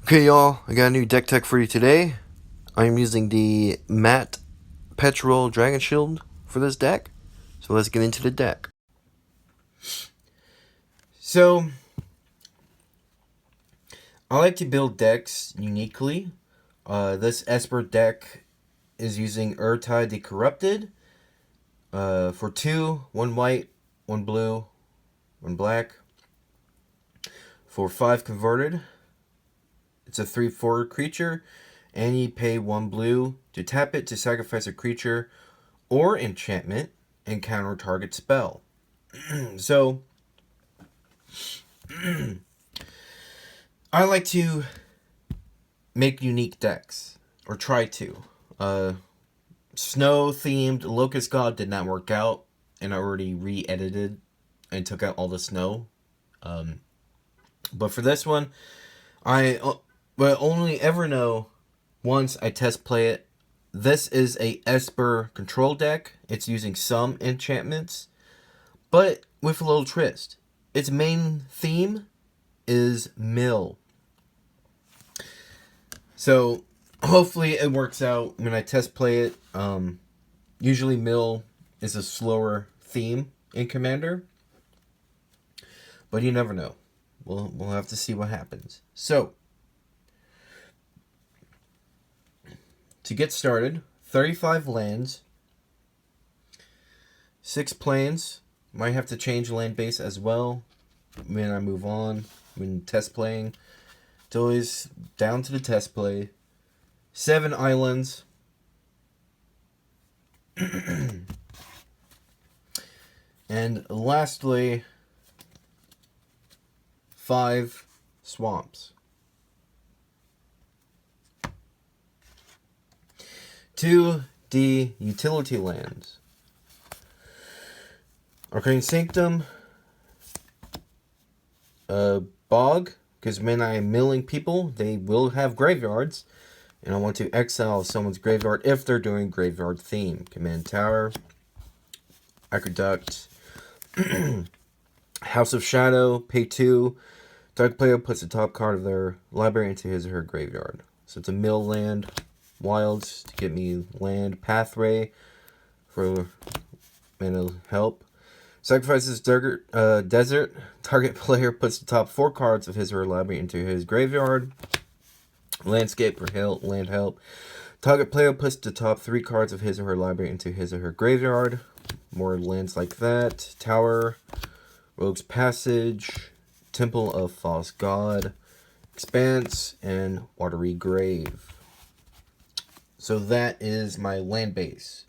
Okay, y'all, I got a new deck tech for you today. I'm using the matte petrol dragon shield for this deck. So let's get into the deck. So, I like to build decks uniquely. This Esper deck is using Ertai the Corrupted for 2, 1 white, 1 blue, 1 black. For 5 converted, it's a 3/4 creature, and you pay 1 blue to tap it to sacrifice a creature or enchantment and counter target spell. So, I like to make unique decks, or try to. Snow themed Locust God did not work out, and I already re-edited and took out all the snow. But for this one, I will only ever know once I test play it. This is a Esper control deck. It's using some enchantments, but with a little twist. Its main theme is mill. So hopefully it works out when I test play it. Usually mill is a slower theme in Commander, but you never know. We'll have to see what happens. So, to get started, 35 lands, 6 planes. Might have to change land base as well when I move on, when test playing. It's always down to the test play. 7 islands. And lastly, 5 swamps. To the utility lands. Arcane Sanctum. Bog, because when I am milling people, they will have graveyards. And I want to exile someone's graveyard if they're doing graveyard theme. Command Tower. Aqueduct. House of Shadow. Pay 2. Target player puts the top card of their library into his or her graveyard. So it's a mill land. Wilds to get me land. Pathway for mana help. Sacrifices desert. Target player puts the top 4 cards of his or her library into his graveyard. Landscape for land help. Target player puts the top 3 cards of his or her library into his or her graveyard. More lands like that. Tower. Rogue's Passage. Temple of False God. Expanse. And Watery Grave. So that is my land base.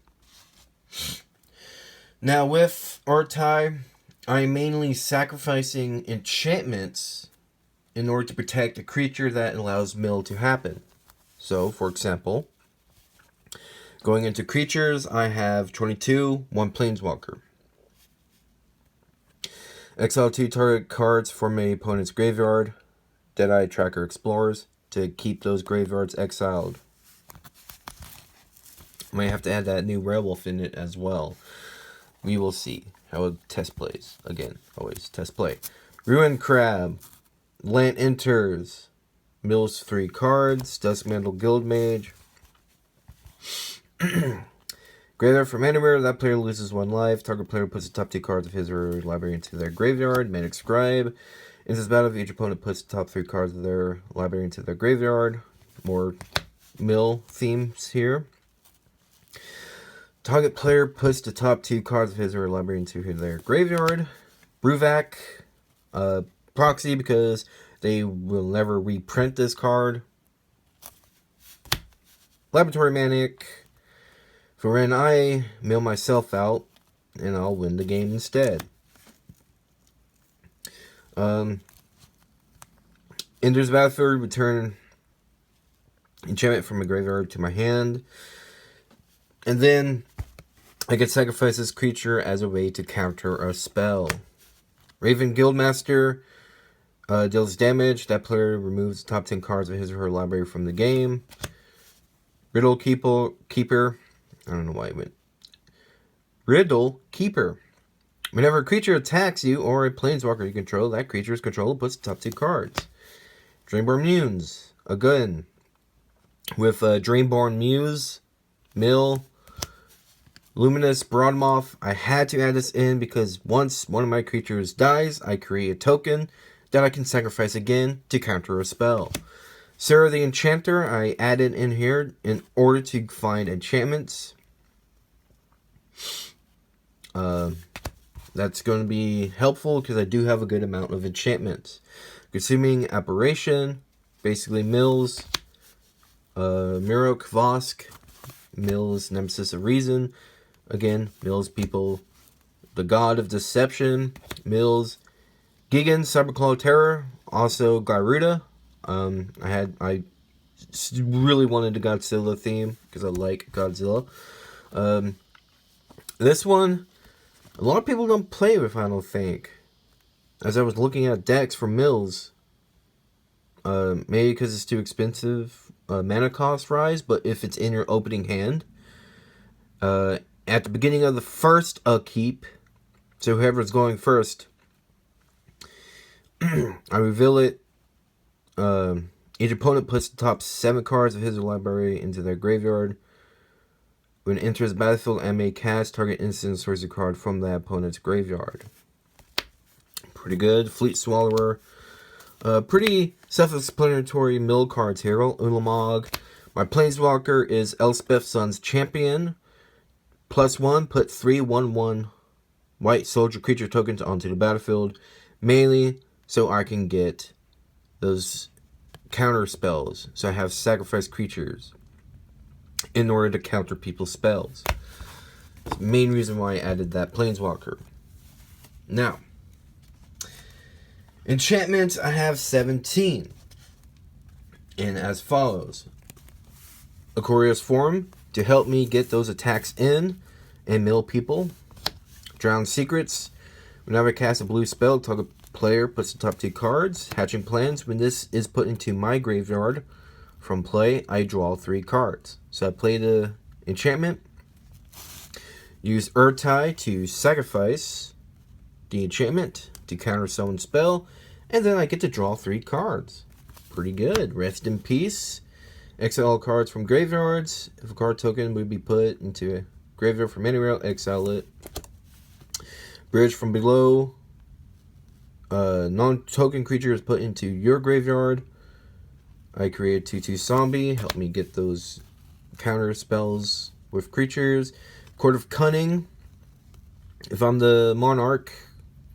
Now with Ertai, I'm mainly sacrificing enchantments in order to protect a creature that allows mill to happen. So, for example, going into creatures, I have 22, 1 Planeswalker. Exile 2 target cards from my opponent's graveyard. Deadeye Tracker Explorers to keep those graveyards exiled. Might have to add that new werewolf in it as well. We will see how it test plays. Again, always test play. Ruin Crab. Land enters. Mills 3 cards. Duskmantle Guildmage. Graveyard from anywhere. That player loses 1 life. Target player puts the top 2 cards of his or her library into their graveyard. Manic Scribe. In this battle, each opponent puts the top 3 cards of their library into their graveyard. More mill themes here. Target player puts the top 2 cards of his or her library into their graveyard. Bruvac. Proxy, because they will never reprint this card. Laboratory Manic. For when I mill myself out, and I'll win the game instead. Enters battlefield, return enchantment from my graveyard to my hand. And then I can sacrifice this creature as a way to counter a spell. Raven Guildmaster deals damage. That player removes the top 10 cards of his or her library from the game. Riddle Keeper. I don't know why I went. Riddle Keeper. Whenever a creature attacks you or a planeswalker you control, that creature's controller puts the top 2 cards. Dreamborn Munes. again, with Dreamborn Muse, Mill, Luminous Broadmoth. I had to add this in because once one of my creatures dies, I create a token that I can sacrifice again to counter a spell. Sarah the Enchanter, I added in here in order to find enchantments. That's going to be helpful because I do have a good amount of enchantments. Consuming Apparition, basically Mills, Miro Kvosk, Mills, Nemesis of Reason. Again, Mills people, the God of Deception, Mills, Gigan, Cyberclaw Terror, also Garuda. I really wanted a Godzilla theme because I like Godzilla. This one, a lot of people don't play with, I don't think. As I was looking at decks for Mills, maybe because it's too expensive, mana cost rise, but if it's in your opening hand, at the beginning of the first upkeep, so whoever's going first, I reveal it. Each opponent puts the top 7 cards of his library into their graveyard. When it enters the battlefield, I may cast target instant sorcery card from that opponent's graveyard. Pretty good. Fleet Swallower. Pretty self-explanatory mill cards here. Ulamog. My Planeswalker is Elspeth Sun's Champion. +1, put 3/1/1 white soldier creature tokens onto the battlefield. Mainly so I can get those counter spells. So I have sacrifice creatures in order to counter people's spells. It's the main reason why I added that Planeswalker. Now, enchantments, I have 17. And as follows. Aquarius Form, to help me get those attacks in and mill people. Drowned Secrets, whenever I cast a blue spell, target player puts the top 2 cards. Hatching Plans, when this is put into my graveyard from play, I draw 3 cards. So I play the enchantment, use Ertai to sacrifice the enchantment to counter someone's spell, and then I get to draw 3 cards. Pretty good. Rest in Peace. Exile all cards from graveyards. If a card token would be put into a graveyard from anywhere, exile it. Bridge from Below. Non-token creature is put into your graveyard. I create 2/2 zombie. Help me get those counter spells with creatures. Court of Cunning. If I'm the Monarch,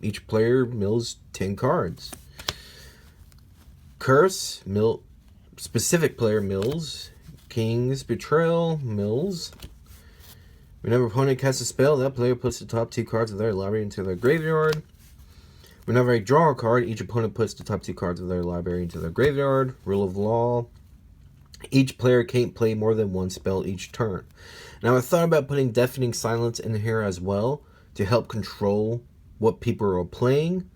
each player mills 10 cards. Curse. Specific player mills. King's Betrayal mills. Whenever opponent casts a spell, that player puts the top 2 cards of their library into their graveyard. Whenever I draw a card, each opponent puts the top 2 cards of their library into their graveyard. Rule of Law. Each player can't play more than 1 spell each turn. Now I thought about putting Deafening Silence in here as well to help control what people are playing.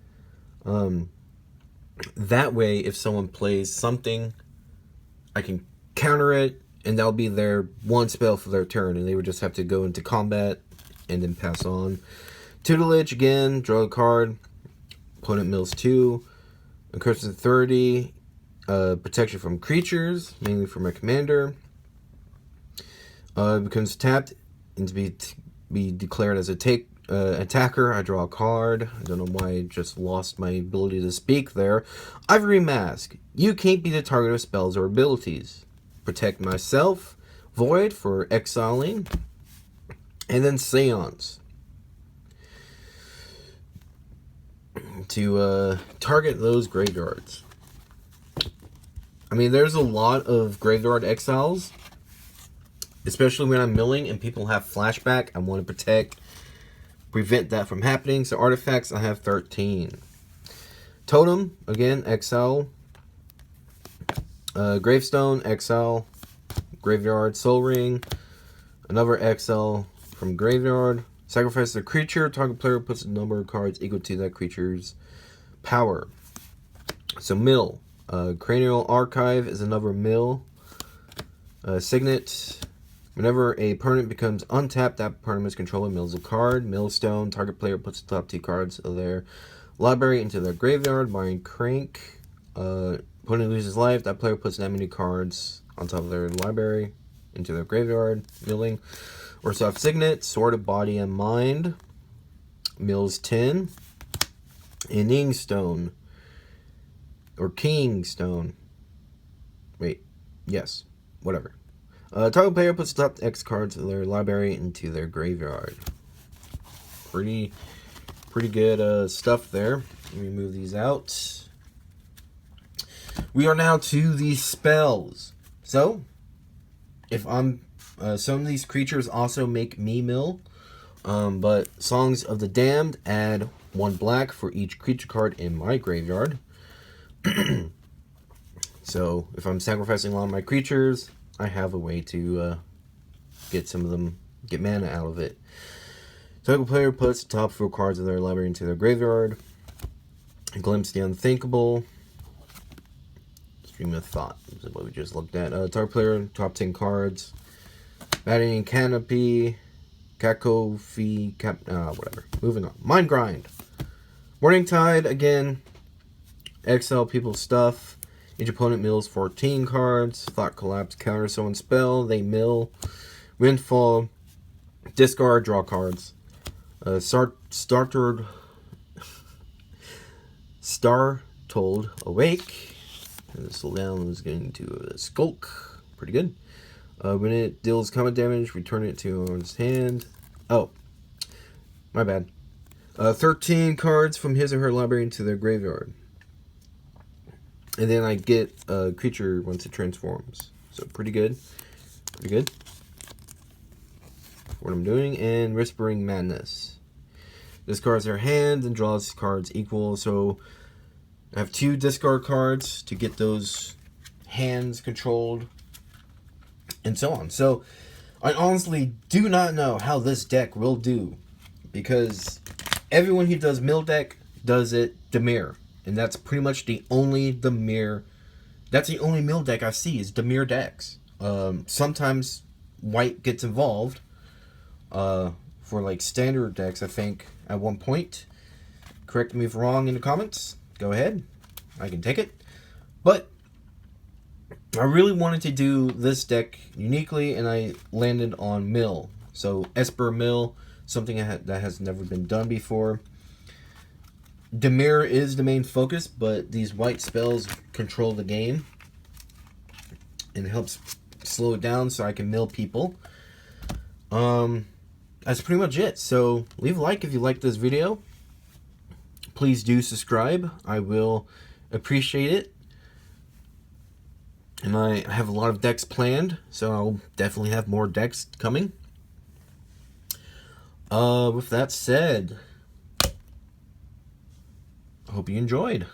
That way, if someone plays something, I can counter it, and that'll be their 1 spell for their turn, and they would just have to go into combat and then pass on. Tutelage, again, draw a card. Opponent mills 2. Incursion 30. Protection from creatures, mainly for my commander. Becomes tapped and to be declared as a attacker. I draw a card. I don't know why I just lost my ability to speak there. Ivory Mask. You can't be the target of spells or abilities. Protect myself. Void for exiling. And then Seance. To target those graveyards. I mean, there's a lot of graveyard exiles, especially when I'm milling and people have flashback. I want to prevent that from happening. So artifacts, I have 13. Totem, again, exile. Gravestone, exile. Graveyard, Soul Ring. Another exile from graveyard. Sacrifice a creature. Target player puts a number of cards equal to that creature's power. So mill. Cranial Archive is another mill. Signet. Whenever a permanent becomes untapped, that permanent's controller mills a card. Millstone. Target player puts the top 2 cards of their library into their graveyard. Mind Crank. Opponent Opponent loses life. That player puts that many cards on top of their library into their graveyard, milling. Or soft signet, Sword of Body and Mind, mills 10, Inning Stone, or King Stone. Wait, yes, whatever. Target player puts the top X cards of their library into their graveyard. Pretty good stuff there. Let me move these out. We are now to the spells. So, if I'm some of these creatures also make me mill, but Songs of the Damned add 1 black for each creature card in my graveyard. So if I'm sacrificing all my creatures, I have a way to get some of them, get mana out of it. Target player puts the top 4 cards of their library into their graveyard. Glimpse the Unthinkable. Stream of Thought is what we just looked at. Target player, top 10 cards. Batting Canopy, whatever. Moving on. Mind Grind. Morning Tide, again. Exile people's stuff. Each opponent mills 14 cards. Thought Collapse, counter someone's spell. They mill. Windfall. Discard, draw cards. Startled Awake. And the slow down is getting to a Skulk. Pretty good. When it deals combat damage, return it to one's hand. Oh, my bad. 13 cards from his or her library into their graveyard. And then I get a creature once it transforms. So pretty good. Pretty good. What I'm doing. And Whispering Madness. Discards their hand and draws cards equal. So I have 2 discard cards to get those hands controlled. And so on. So, I honestly do not know how this deck will do. Because everyone who does Mill Deck does it Dimir. And that's pretty much the only Dimir. That's the only Mill Deck I see is Dimir decks. Sometimes white gets involved. For like standard decks, I think, at one point. Correct me if wrong in the comments. Go ahead. I can take it. But I really wanted to do this deck uniquely, and I landed on Mill. So, Esper Mill, something that has never been done before. Dimir is the main focus, but these white spells control the game. And it helps slow it down so I can mill people. That's pretty much it. So, leave a like if you like this video. Please do subscribe. I will appreciate it. And I have a lot of decks planned, so I'll definitely have more decks coming. With that said, I hope you enjoyed.